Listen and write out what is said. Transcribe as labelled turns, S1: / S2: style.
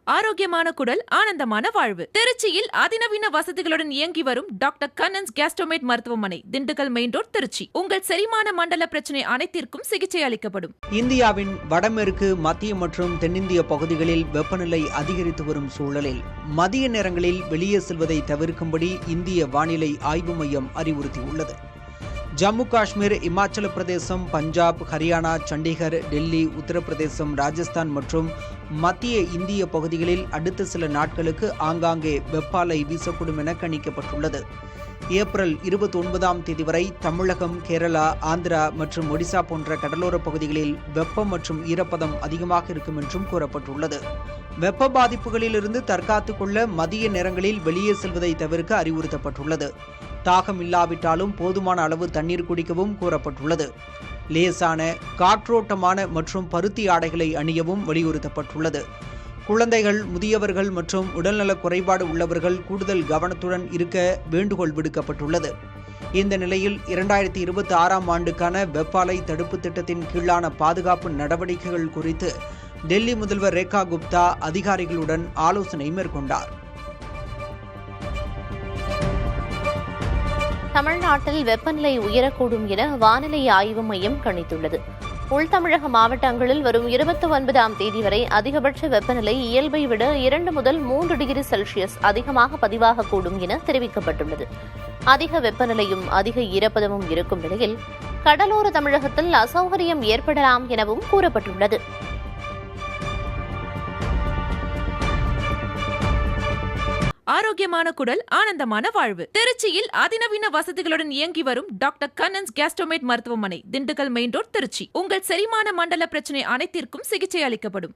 S1: ஆரோக்கியமான குடல், ஆனந்தமான வாழ்வு. திருச்சியில் அதிநவீன வசதிகளுடன் இயங்கி வரும் டாக்டர் கண்ணன்ஸ் கேஸ்ட்ரோமேட் மருத்துவமனை, திண்டுக்கல் மெயின் ரோட், திருச்சி. உங்கள் செரிமான மண்டல பிரச்சனை அனைத்திற்கும் சிகிச்சை அளிக்கப்படும்.
S2: இந்தியாவின் வடமேற்கு, மத்திய மற்றும் தென்னிந்திய பகுதிகளில் வெப்பநிலை அதிகரித்து வரும் சூழலில் மதிய நேரங்களில் வெளியே செல்வதை தவிர்க்கும்படி இந்திய வானிலை ஆய்வு மையம் அறிவுறுத்தியுள்ளது. ஜம்மு காஷ்மீர், இமாச்சல பிரதேசம், பஞ்சாப், ஹரியானா, சண்டிகர், டெல்லி, உத்தரப்பிரதேசம், ராஜஸ்தான் மற்றும் மத்திய இந்திய பகுதிகளில் அடுத்த சில நாட்களுக்கு ஆங்காங்கே வெப்ப அலை வீசக்கூடும் என கணிக்கப்பட்டுள்ளது. ஏப்ரல் 29ஆம் தேதி வரை தமிழகம், கேரளா, ஆந்திரா மற்றும் ஒடிசா போன்ற கடலோர பகுதிகளில் வெப்பம் மற்றும் ஈரப்பதம் அதிகமாக இருக்கும் என்றும் கூறப்பட்டுள்ளது. வெப்ப பாதிப்புகளிலிருந்து தற்காத்துக் கொள்ள மதிய நேரங்களில் வெளியே செல்வதை தவிர்க்க அறிவுறுத்தப்பட்டுள்ளது. தாகம் இல்லாவிட்டாலும் போதுமான அளவு தண்ணீர் குடிக்கவும் கூறப்பட்டுள்ளது. லேசான, காற்றோட்டமான மற்றும் பருத்தி ஆடைகளை அணியவும் வலியுறுத்தப்பட்டுள்ளது. குழந்தைகள், முதியவர்கள் மற்றும் உடல்நலக் குறைபாடு உள்ளவர்கள் கூடுதல் கவனத்துடன் இருக்க வேண்டுகோள் விடுக்கப்பட்டுள்ளது. இந்த நிலையில் 2026ஆம் ஆண்டுக்கான வெப்ப அலை தடுப்பு திட்டத்தின் கீழான பாதுகாப்பு நடவடிக்கைகள் குறித்து டெல்லி முதல்வர் ரேகா குப்தா அதிகாரிகளுடன் ஆலோசனை மேற்கொண்டார்.
S3: தமிழ்நாட்டில் வெப்பநிலை உயரக்கூடும் என வானிலை ஆய்வு மையம் கணித்துள்ளது. உள்தமிழக மாவட்டங்களில் வரும் 29ஆம் தேதி வரை அதிகபட்ச வெப்பநிலை இயல்பை விட 2 முதல் 3 டிகிரி செல்சியஸ் அதிகமாக பதிவாகக்கூடும் என தெரிவிக்கப்பட்டுள்ளது. அதிக வெப்பநிலையும் அதிக ஈரப்பதமும் இருக்கும் நிலையில் கடலோர தமிழகத்தில் அசௌகரியம் ஏற்படலாம் எனவும் கூறப்பட்டுள்ளது.
S1: ஆரோக்கியமான குடல், ஆனந்தமான வாழ்வு. திருச்சியில் அதிநவீன வசதிகளுடன் இயங்கி வரும் டாக்டர் கண்ணன்ஸ் கேஸ்ட்ரோமேட் மருத்துவமனை, திண்டுக்கல் மெயின் ரோட், திருச்சி. உங்கள் செரிமான மண்டல பிரச்சனை அனைத்திற்கும் சிகிச்சை அளிக்கப்படும்.